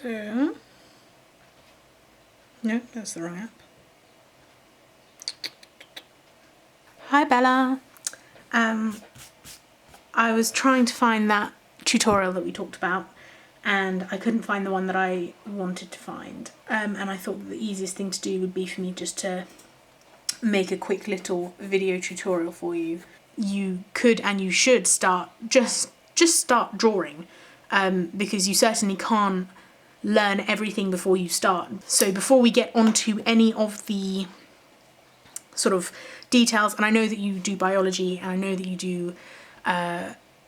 So, no, that's the wrong app. Hi Bella. I was trying to find that tutorial that we talked about and I couldn't find the one that I wanted to find. And I thought that the easiest thing to do would be for me just to make a quick little video tutorial for you. You could and you should start, just start drawing, because you certainly can't learn everything before you start. So before we get onto any of the sort of details, and I know that you do biology and I know that you do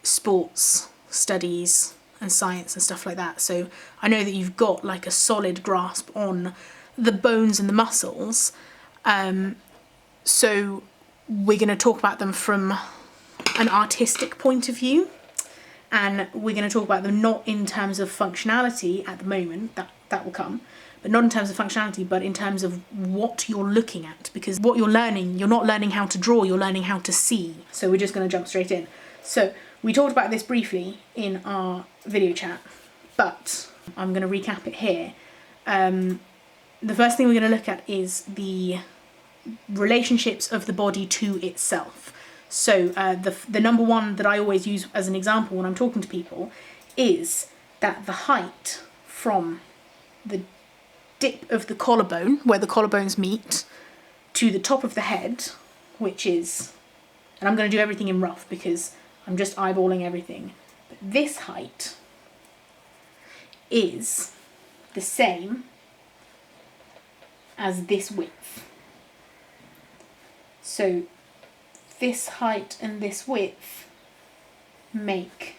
sports studies and science and stuff like that, so I know that you've got like a solid grasp on the bones and the muscles, so we're going to talk about them from an artistic point of view, and we're going to talk about them not in terms of functionality at the moment, that will come, but not in terms of functionality, but in terms of what you're looking at, because what you're learning, you're not learning how to draw, you're learning how to see. So we're just going to jump straight in. So we talked about this briefly in our video chat, but I'm going to recap it here. The first thing we're going to look at is the relationships of the body to itself. So the number one that I always use as an example when I'm talking to people is that the height from the dip of the collarbone, where the collarbones meet, to the top of the head, which is, and I'm going to do everything in rough because I'm just eyeballing everything, but this height is the same as this width. So this height and this width make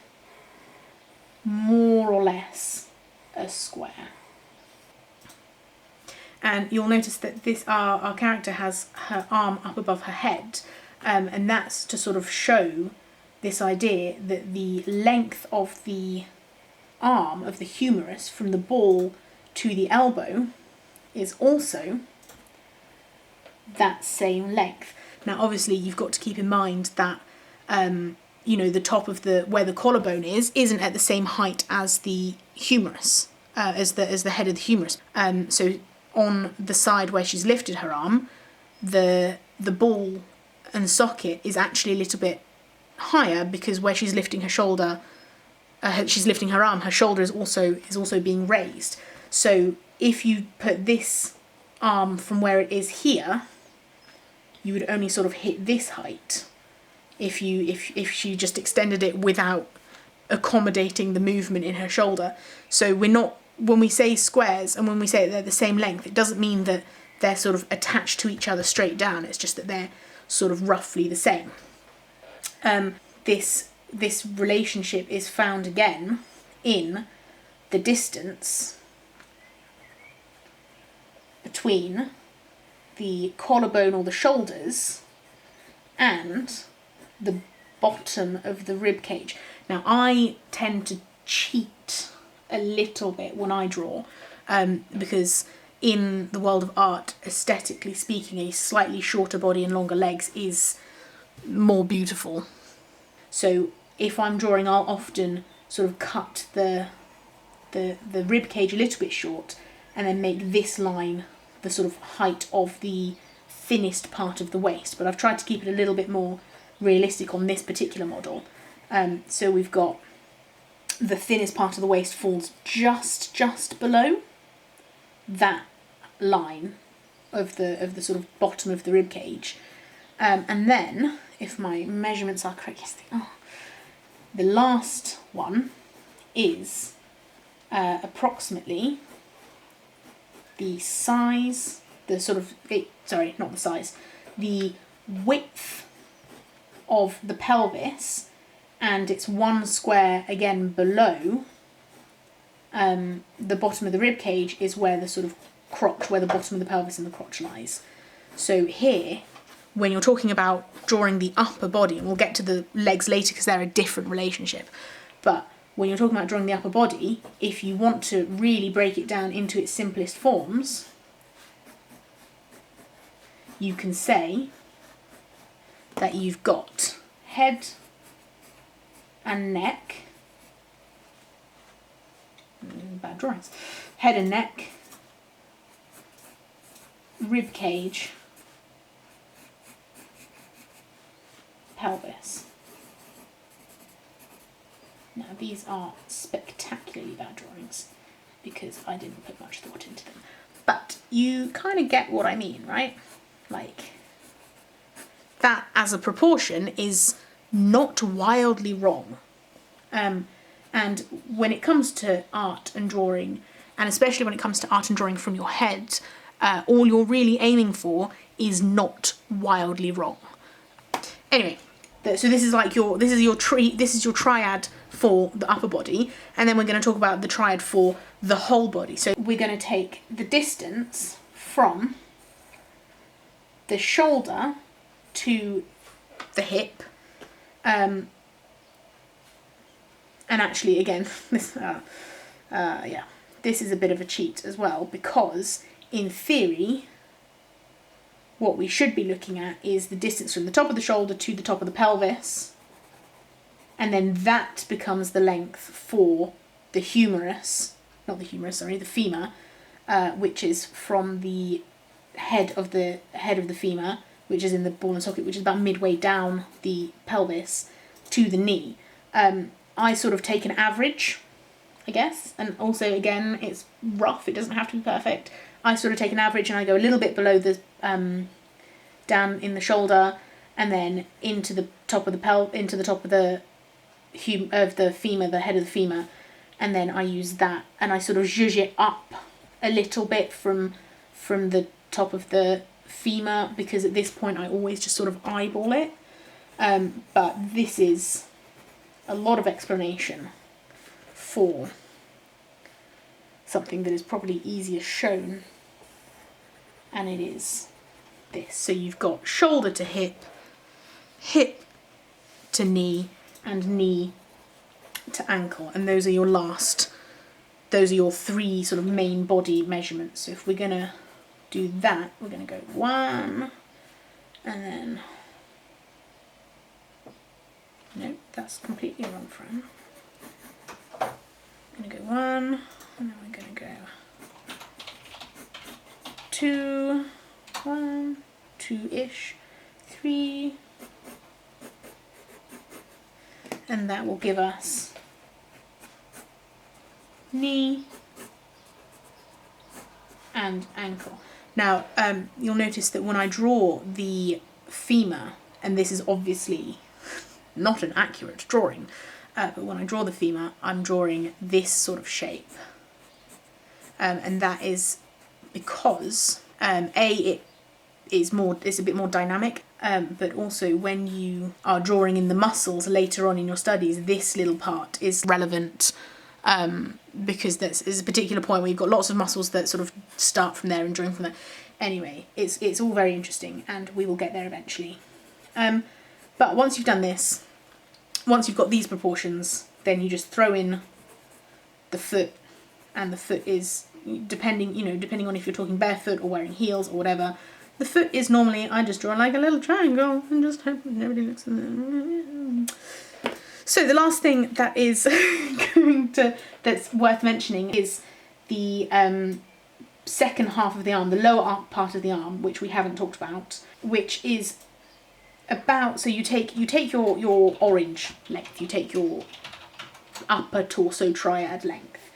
more or less a square. And you'll notice that this our character has her arm up above her head, and that's to sort of show this idea that the length of the arm of the humerus from the ball to the elbow is also that same length. Now obviously you've got to keep in mind that you know, the top of where the collarbone isn't at the same height as the humerus, as the head of the humerus. So on the side where she's lifted her arm, the ball and socket is actually a little bit higher, because where she's lifting her shoulder, she's lifting her arm, her shoulder is also being raised. So if you put this arm from where it is here, you would only sort of hit this height if she just extended it without accommodating the movement in her shoulder. So we're not, when we say squares and when we say they're the same length, it doesn't mean that they're sort of attached to each other straight down. It's just that they're sort of roughly the same. This relationship is found again in the distance between the collarbone or the shoulders and the bottom of the rib cage. Now I tend to cheat a little bit when I draw, because in the world of art, aesthetically speaking, a slightly shorter body and longer legs is more beautiful. So if I'm drawing, I'll often sort of cut the rib cage a little bit short and then make this line the sort of height of the thinnest part of the waist. But I've tried to keep it a little bit more realistic on this particular model. So we've got the thinnest part of the waist falls just below that line of the sort of bottom of the rib cage, and then if my measurements are correct, yes, they are. The last one is approximately the size, the width of the pelvis, and it's one square again below the bottom of the rib cage is where the sort of crotch, where the bottom of the pelvis and the crotch lies. So here, when you're talking about drawing the upper body, and we'll get to the legs later because they're a different relationship, but when you're talking about drawing the upper body, if you want to really break it down into its simplest forms, you can say that you've got head and neck, bad drawings. Head and neck, rib cage, pelvis. Now these are spectacularly bad drawings because I didn't put much thought into them. But you kind of get what I mean, right? Like, that as a proportion is not wildly wrong. And when it comes to art and drawing, and especially when it comes to art and drawing from your head, all you're really aiming for is not wildly wrong. Anyway, so this is your triad for the upper body, and then we're going to talk about the triad for the whole body. So we're going to take the distance from the shoulder to the hip, and actually again this is a bit of a cheat as well, because in theory what we should be looking at is the distance from the top of the shoulder to the top of the pelvis, and then that becomes the length for the femur, which is from the head of the femur, which is in the ball and socket, which is about midway down the pelvis, to the knee. I sort of take an average, I guess, and also again it's rough, it doesn't have to be perfect. I sort of take an average and I go a little bit below the down in the shoulder, and then into the top of the femur, the head of the femur, and then I use that and I sort of zhuzh it up a little bit from the top of the femur, because at this point I always just sort of eyeball it. But this is a lot of explanation for something that is probably easier shown, and it is this. So you've got shoulder to hip, hip to knee, and knee to ankle, and those are your three sort of main body measurements. So if we're gonna do that, we're gonna go 1, and then no, that's completely wrong, friend. I'm gonna go 1, and then we're gonna go 2, 1, 2-ish, 3, and that will give us knee and ankle. Now, you'll notice that when I draw the femur, and this is obviously not an accurate drawing, but when I draw the femur, I'm drawing this sort of shape. And that is because, it's a bit more dynamic, but also when you are drawing in the muscles later on in your studies, this little part is relevant, because there's a particular point where you've got lots of muscles that sort of start from there and join from there. Anyway, it's all very interesting, and we will get there eventually. But once you've done this, once you've got these proportions, then you just throw in the foot, and the foot is, depending on if you're talking barefoot or wearing heels or whatever, the foot is normally, I just draw like a little triangle and just hope nobody looks at it. So the last thing that is that's worth mentioning is the second half of the arm, the lower part of the arm, which we haven't talked about, which is about, so you take your orange length, you take your upper torso triad length,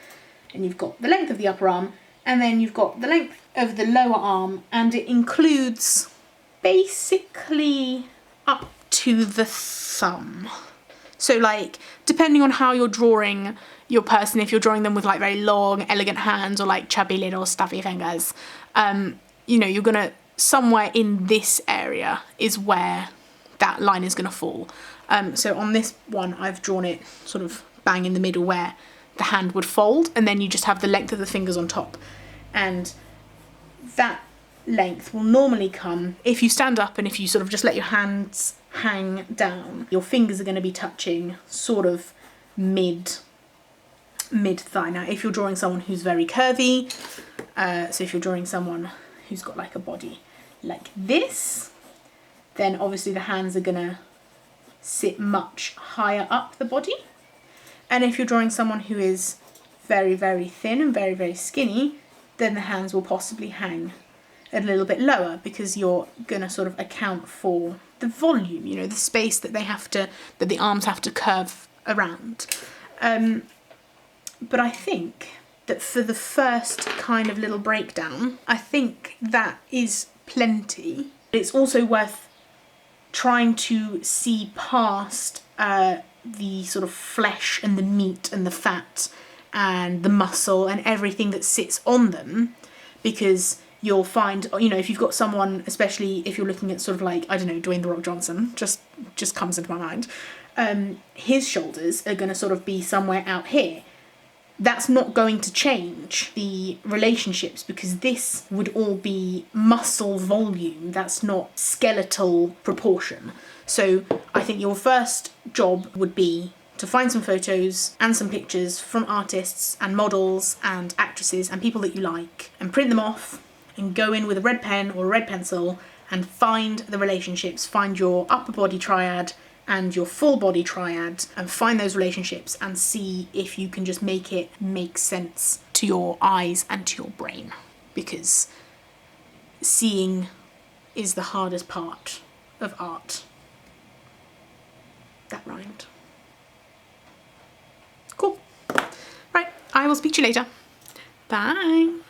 and you've got the length of the upper arm, and then you've got the length of the lower arm, and it includes basically up to the thumb. So like, depending on how you're drawing your person, if you're drawing them with like very long, elegant hands, or like chubby little stuffy fingers, you're gonna, somewhere in this area is where that line is gonna fall. So on this one, I've drawn it sort of bang in the middle where the hand would fold, and then you just have the length of the fingers on top. And that length will normally come, if you stand up and if you sort of just let your hands hang down, your fingers are going to be touching sort of mid thigh. Now, if you're drawing someone who's very curvy, so if you're drawing someone who's got like a body like this, then obviously the hands are going to sit much higher up the body. And if you're drawing someone who is very, very thin and very, very skinny, then the hands will possibly hang a little bit lower, because you're going to sort of account for the volume, you know, the space that that the arms have to curve around. But I think that for the first kind of little breakdown, I think that is plenty. It's also worth trying to see past the sort of flesh and the meat and the fat and the muscle and everything that sits on them, because you'll find, you know, if you've got someone, especially if you're looking at sort of like, I don't know, Dwayne "The Rock" Johnson, just comes into my mind, his shoulders are going to sort of be somewhere out here. That's not going to change the relationships, because this would all be muscle volume. That's not skeletal proportion. So I think your first job would be to find some photos and some pictures from artists and models and actresses and people that you like, and print them off and go in with a red pen or a red pencil and find the relationships, find your upper body triad and your full body triad, and find those relationships and see if you can just make it make sense to your eyes and to your brain, because seeing is the hardest part of art. That rhymed. Cool. Right, I will speak to you later. Bye.